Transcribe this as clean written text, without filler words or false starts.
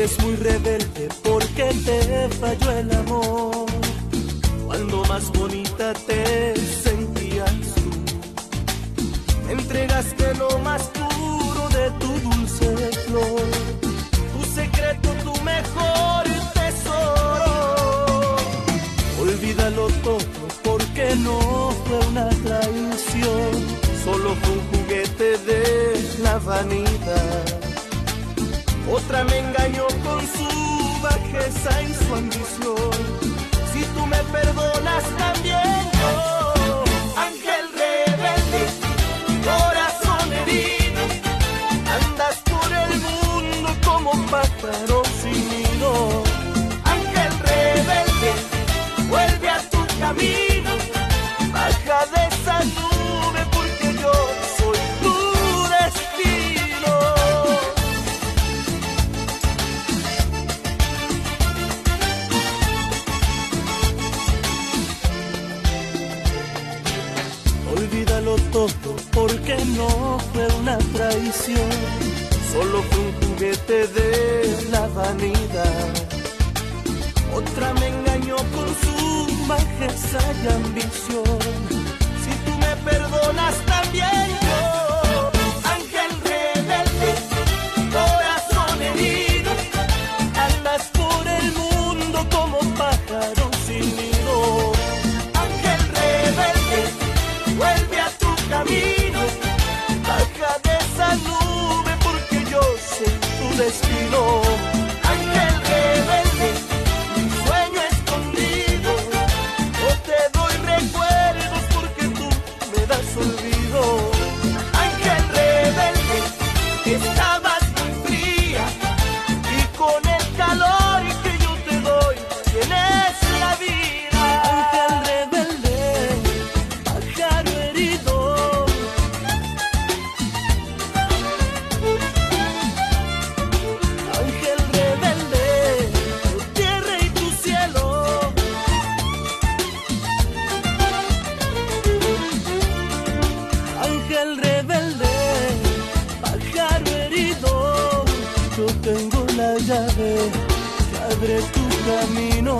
Eres muy rebelde porque te falló el amor, cuando más bonita te sentías tú. Entregaste lo más puro de tu dulce flor, tu secreto, tu mejor tesoro. Olvídalo todo porque no fue una traición, solo fue un juguete de la vanidad. Otra me engañó con su bajeza y su ambición. Si tú me perdonas también yo, ángel rebelde, corazón herido, andas por el mundo como un pájaro sin nido. Ángel rebelde, vuelve a tu camino, baja de esa nube porque yo soy tu destino. Olvídalo todo porque no fue una traición, solo fue un juguete de la vanidad. Otra me engañó con su bajeza y ambición. Si tú me perdonas también yo, ángel rebelde, corazón herido, andas por el mundo como pájaro sin nido. Ángel rebelde, vuelve a tu camino, baja de esa nube porque yo soy tu destino. Ángel rebelde, mi sueño escondido, no te doy recuerdos porque tú me das olvido. Ángel rebelde, estabas muy fría y con el calor que yo te doy tienes la vida. Ángel rebelde, pájaro herido, ángel rebelde, tu tierra y tu cielo. Ángel rebelde, pájaro herido, yo tengo la llave que abre tu camino.